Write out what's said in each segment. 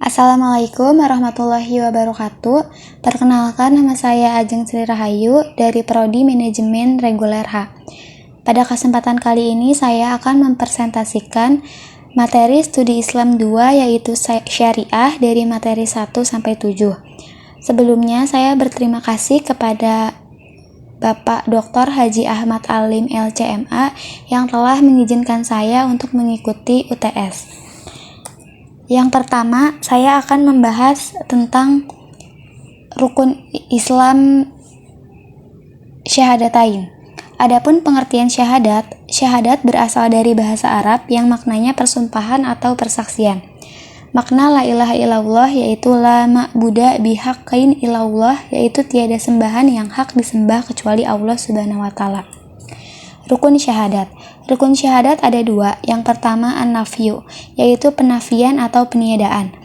Assalamualaikum warahmatullahi wabarakatuh. Perkenalkan, nama saya Ajeng Sri Rahayu dari Prodi Manajemen Reguler H. Pada kesempatan kali ini saya akan mempresentasikan materi studi Islam 2 yaitu Syariah dari materi 1 sampai 7. Sebelumnya saya berterima kasih kepada Bapak Dr. Haji Ahmad Alim LCMA yang telah mengizinkan saya untuk mengikuti UTS. Yang pertama, saya akan membahas tentang rukun Islam syahadatain. Adapun pengertian syahadat berasal dari bahasa Arab yang maknanya persumpahan atau persaksian. Makna la ilaha illallah yaitu la ma'buda bihaqqin illallah, yaitu tiada sembahan yang hak disembah kecuali Allah Subhanahu wa taala. Rukun syahadat. Rukun syahadat ada dua. Yang pertama an-nafyu, yaitu penafian atau peniadaan.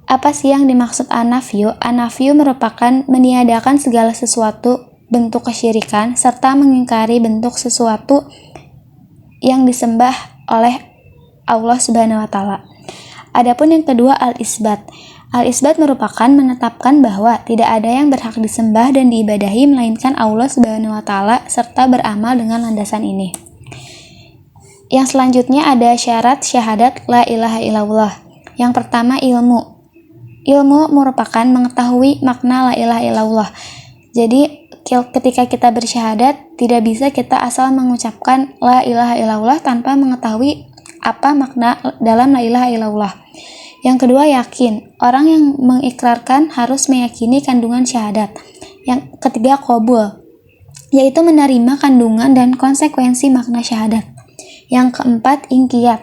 Apa sih yang dimaksud an-nafyu? An-nafyu merupakan meniadakan segala sesuatu bentuk kesyirikan serta mengingkari bentuk sesuatu yang disembah oleh Allah Subhanahu wa taala. Adapun yang kedua al-isbat. Al-isbat merupakan menetapkan bahwa tidak ada yang berhak disembah dan diibadahi melainkan Allah Subhanahu wa taala serta beramal dengan landasan ini. Yang selanjutnya ada syarat syahadat la ilaha illallah. Yang pertama ilmu. Ilmu merupakan mengetahui makna la ilaha illallah. Jadi ketika kita bersyahadat, tidak bisa kita asal mengucapkan la ilaha illallah tanpa mengetahui apa makna dalam la ilaha illallah. Yang kedua yakin. Orang yang mengikrarkan harus meyakini kandungan syahadat. Yang ketiga qabul, yaitu menerima kandungan dan konsekuensi makna syahadat. Yang keempat inqiyad,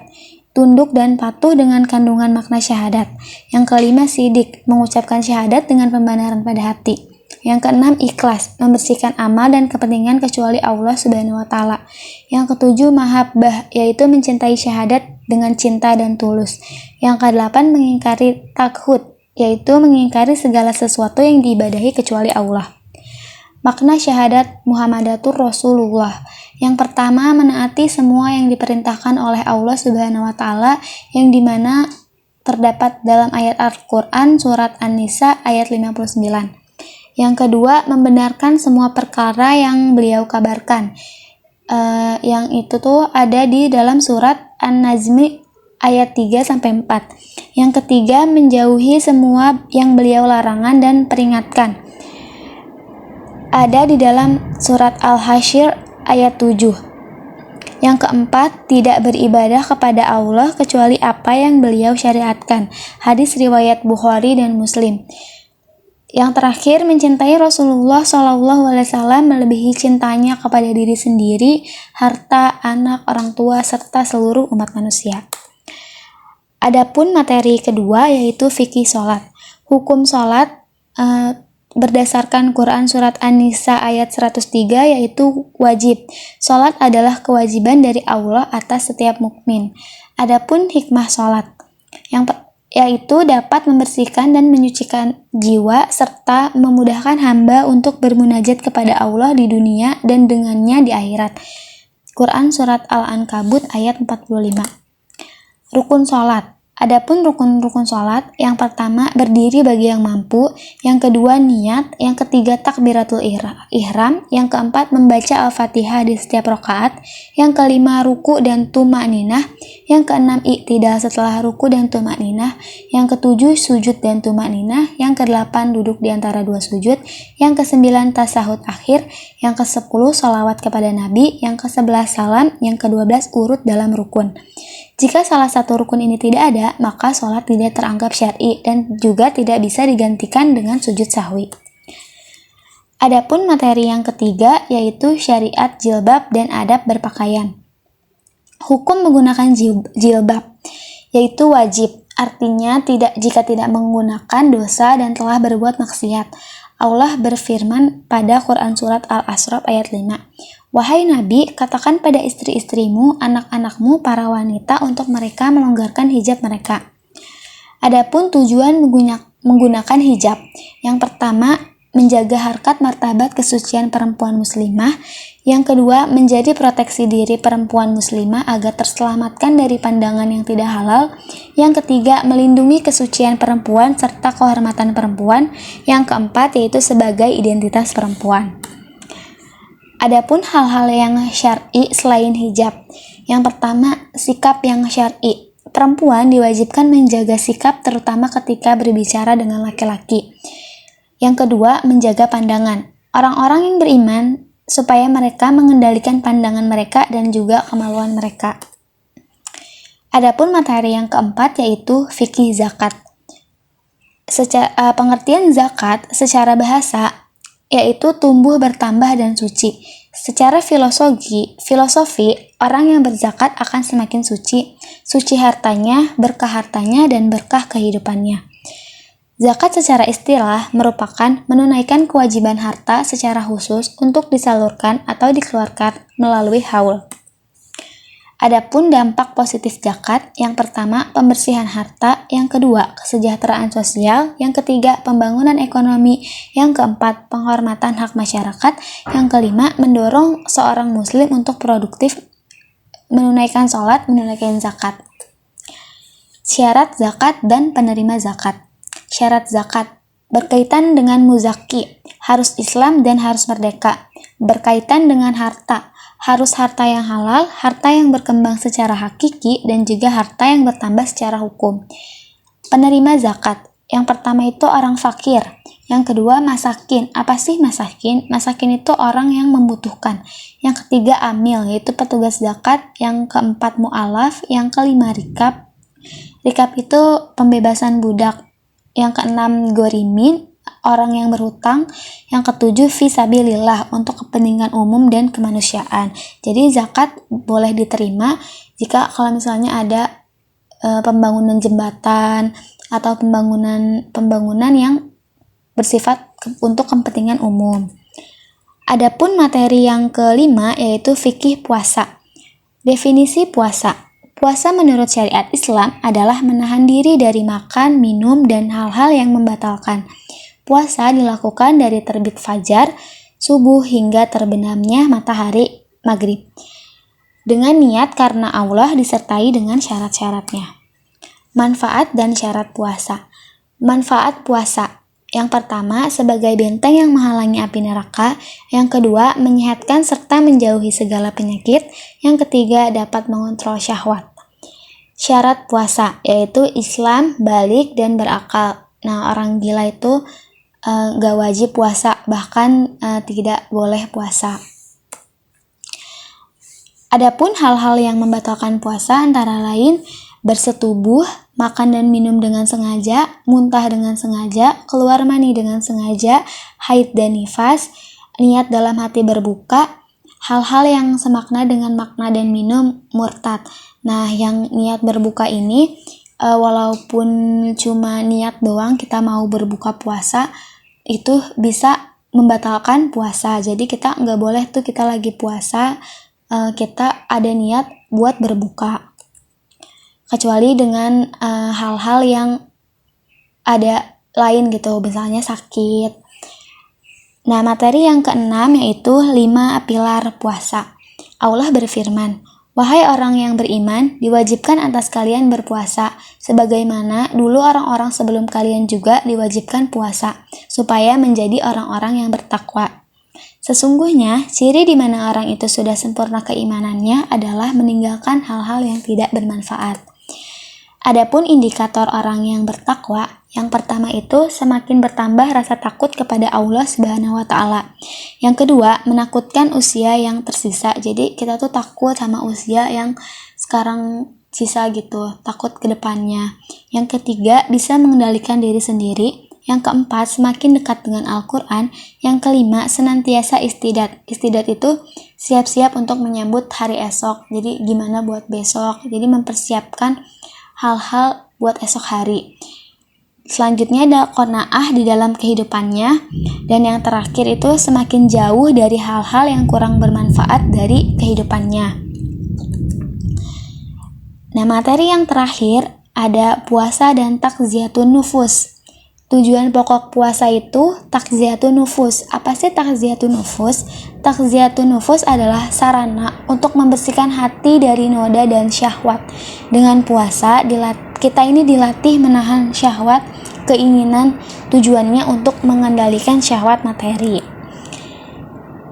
tunduk dan patuh dengan kandungan makna syahadat. Yang kelima sidik, mengucapkan syahadat dengan pembenaran pada hati. Yang keenam ikhlas, membersihkan amal dan kepentingan kecuali Allah Subhanahu wa taala. Yang ketujuh mahabbah, yaitu mencintai syahadat dengan cinta dan tulus. Yang kedelapan mengingkari takhut, yaitu mengingkari segala sesuatu yang diibadahi kecuali Allah. Makna syahadat Muhammadatur Rasulullah. Yang pertama menaati semua yang diperintahkan oleh Allah Subhanahu wa taala, yang dimana terdapat dalam ayat Al-Quran surat An-Nisa ayat 59. Yang kedua, membenarkan semua perkara yang beliau kabarkan. Yang itu tuh ada di dalam surat An-Najmi ayat 3-4. Yang ketiga, menjauhi semua yang beliau larangan dan peringatkan. Ada di dalam surat Al-Hasyr ayat 7. Yang keempat, tidak beribadah kepada Allah kecuali apa yang beliau syariatkan. Hadis riwayat Bukhari dan Muslim. Yang terakhir, mencintai Rasulullah SAW melebihi cintanya kepada diri sendiri, harta, anak, orang tua, serta seluruh umat manusia. Adapun materi kedua yaitu fikih sholat. Hukum sholat berdasarkan Quran surat An-Nisa ayat 103 yaitu wajib. Sholat adalah kewajiban dari Allah atas setiap mukmin. Adapun hikmah sholat, yaitu dapat membersihkan dan menyucikan jiwa serta memudahkan hamba untuk bermunajat kepada Allah di dunia dan dengannya di akhirat. Quran surat Al-Ankabut ayat 45. Rukun sholat. Adapun rukun-rukun sholat, yang pertama berdiri bagi yang mampu, yang kedua niat, yang ketiga takbiratul ihram, yang keempat membaca Al-Fatihah di setiap rakaat, yang kelima ruku dan tumakninah, yang keenam iktidal setelah ruku dan tumakninah, yang ketujuh sujud dan tumakninah, yang kedelapan duduk di antara dua sujud, yang kesembilan tasahud akhir, yang kesepuluh sholawat kepada Nabi, yang kesebelas salam, yang kedua belas urut dalam rukun. Jika salah satu rukun ini tidak ada, maka sholat tidak teranggap syar'i dan juga tidak bisa digantikan dengan sujud sahwi. Adapun materi yang ketiga yaitu syariat jilbab dan adab berpakaian. Hukum menggunakan jilbab yaitu wajib, artinya jika tidak menggunakan dosa dan telah berbuat maksiat. Allah berfirman pada Quran surat Al-Asraf ayat 5. Wahai Nabi, katakan pada istri-istrimu, anak-anakmu, para wanita untuk mereka melonggarkan hijab mereka. Adapun tujuan menggunakan hijab. Yang pertama, menjaga harkat martabat kesucian perempuan muslimah. Yang kedua, menjadi proteksi diri perempuan muslimah agar terselamatkan dari pandangan yang tidak halal. Yang ketiga, melindungi kesucian perempuan serta kehormatan perempuan. Yang keempat, yaitu sebagai identitas perempuan. Adapun hal-hal yang syar'i selain hijab. Yang pertama, sikap yang syar'i. Perempuan diwajibkan menjaga sikap terutama ketika berbicara dengan laki-laki. Yang kedua, menjaga pandangan. Orang-orang yang beriman supaya mereka mengendalikan pandangan mereka dan juga kemaluan mereka. Adapun materi yang keempat yaitu fikih zakat. Pengertian zakat secara bahasa yaitu tumbuh, bertambah, dan suci. Secara filosofi, orang yang berzakat akan semakin suci hartanya, berkah hartanya, dan berkah kehidupannya. Zakat secara istilah merupakan menunaikan kewajiban harta secara khusus untuk disalurkan atau dikeluarkan melalui haul. Adapun dampak positif zakat, yang pertama pembersihan harta, yang kedua kesejahteraan sosial, yang ketiga pembangunan ekonomi, yang keempat penghormatan hak masyarakat, yang kelima mendorong seorang muslim untuk produktif, menunaikan sholat, menunaikan zakat. Syarat zakat dan penerima zakat. Syarat zakat berkaitan dengan muzaki, harus Islam dan harus merdeka. Berkaitan dengan harta, harus harta yang halal, harta yang berkembang secara hakiki, dan juga harta yang bertambah secara hukum. Penerima zakat, yang pertama itu orang fakir, yang kedua masakin. Apa sih masakin? Masakin itu orang yang membutuhkan. Yang ketiga amil, yaitu petugas zakat. Yang keempat mu'alaf, yang kelima rikab. Rikab itu pembebasan budak. Yang keenam gorimin, orang yang berhutang. Yang ketujuh fisabilillah, untuk kepentingan umum dan kemanusiaan. Jadi zakat boleh diterima jika kalau misalnya ada pembangunan jembatan atau pembangunan yang bersifat untuk kepentingan umum. Adapun materi yang kelima yaitu fikih puasa. Definisi puasa. Puasa menurut syariat Islam adalah menahan diri dari makan, minum, dan hal-hal yang membatalkan. Puasa dilakukan dari terbit fajar, subuh hingga terbenamnya matahari maghrib. Dengan niat karena Allah disertai dengan syarat-syaratnya. Manfaat dan syarat puasa. Manfaat puasa. Yang pertama, sebagai benteng yang menghalangi api neraka. Yang kedua, menyehatkan serta menjauhi segala penyakit. Yang ketiga, dapat mengontrol syahwat. Syarat puasa, yaitu Islam, balik, dan berakal. Nah, orang gila itu gak wajib puasa, bahkan tidak boleh puasa. Adapun hal-hal yang membatalkan puasa antara lain bersetubuh, makan dan minum dengan sengaja, muntah dengan sengaja, keluar mani dengan sengaja, haid dan nifas, niat dalam hati berbuka, hal-hal yang semakna dengan makna dan minum, murtad. Nah, yang niat berbuka ini, walaupun cuma niat doang kita mau berbuka puasa, itu bisa membatalkan puasa. Jadi kita nggak boleh tuh kita lagi puasa, kita ada niat buat berbuka. Kecuali dengan hal-hal yang ada lain gitu, misalnya sakit. Nah, materi yang keenam yaitu 5 pilar puasa. Allah berfirman, "Wahai orang yang beriman, diwajibkan atas kalian berpuasa, sebagaimana dulu orang-orang sebelum kalian juga diwajibkan puasa, supaya menjadi orang-orang yang bertakwa. Sesungguhnya, ciri di mana orang itu sudah sempurna keimanannya adalah meninggalkan hal-hal yang tidak bermanfaat." Adapun indikator orang yang bertakwa, yang pertama itu semakin bertambah rasa takut kepada Allah Subhanahu wa Ta'ala. Yang kedua, menakutkan usia yang tersisa. Jadi kita tuh takut sama usia yang sekarang sisa gitu, takut ke depannya. Yang ketiga, bisa mengendalikan diri sendiri. Yang keempat, semakin dekat dengan Al-Quran. Yang kelima, senantiasa istidat. Istidat itu siap-siap untuk menyambut hari esok. Jadi gimana buat besok. Jadi mempersiapkan hal-hal buat esok hari. Selanjutnya ada qanaah di dalam kehidupannya. Dan yang terakhir itu semakin jauh dari hal-hal yang kurang bermanfaat dari kehidupannya. Nah, materi yang terakhir ada puasa dan takziyatun nufus. Tujuan pokok puasa itu takziyatun nufus. Apa sih takziyatun nufus? Takziyatun nufus adalah sarana untuk membersihkan hati dari noda dan syahwat. Dengan puasa, kita ini dilatih menahan syahwat, keinginan, tujuannya untuk mengendalikan syahwat materi.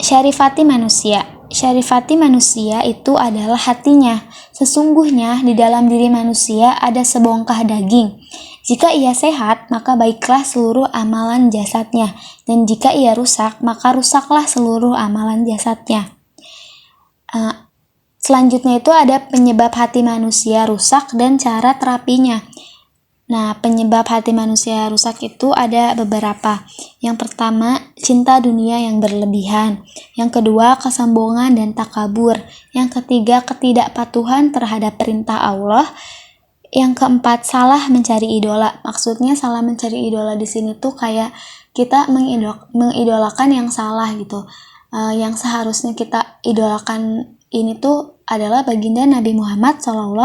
Syarifati manusia. Syarifati manusia itu adalah hatinya. Sesungguhnya di dalam diri manusia ada sebongkah daging. Jika ia sehat, maka baiklah seluruh amalan jasadnya, dan jika ia rusak, maka rusaklah seluruh amalan jasadnya. Selanjutnya itu ada penyebab hati manusia rusak dan cara terapinya. Nah, penyebab hati manusia rusak itu ada beberapa. Yang pertama, cinta dunia yang berlebihan. Yang kedua, kesombongan dan takabur. Yang ketiga, ketidakpatuhan terhadap perintah Allah. Yang keempat, salah mencari idola. Maksudnya salah mencari idola di sini tuh kayak kita mengidolakan yang salah gitu. Yang seharusnya kita idolakan ini tuh adalah baginda Nabi Muhammad SAW.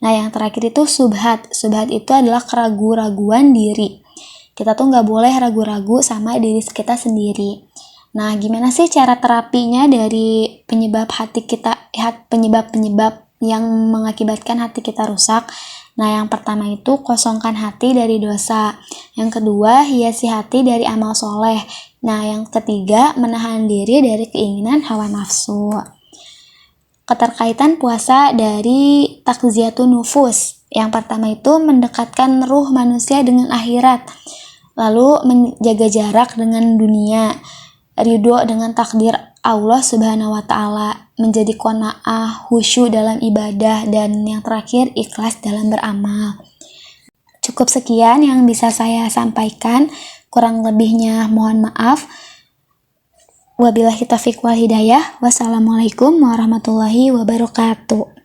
Nah, yang terakhir itu subhat. Subhat itu adalah keraguan-raguan diri. Kita tuh nggak boleh ragu-ragu sama diri kita sendiri. Nah, gimana sih cara terapinya dari penyebab hati kita, penyebab-penyebab yang mengakibatkan hati kita rusak? Nah, yang pertama itu kosongkan hati dari dosa. Yang kedua, hiasi hati dari amal soleh. Nah, yang ketiga, menahan diri dari keinginan hawa nafsu. Keterkaitan puasa dari takziyatun nufus. Yang pertama itu mendekatkan ruh manusia dengan akhirat. Lalu menjaga jarak dengan dunia. Ridho dengan takdir Allah Subhanahu wa Ta'ala, menjadi qanaah, khusyuk dalam ibadah, dan yang terakhir ikhlas dalam beramal. Cukup sekian yang bisa saya sampaikan, kurang lebihnya mohon maaf. Wabillahi taufiq wal hidayah. Wassalamualaikum warahmatullahi wabarakatuh.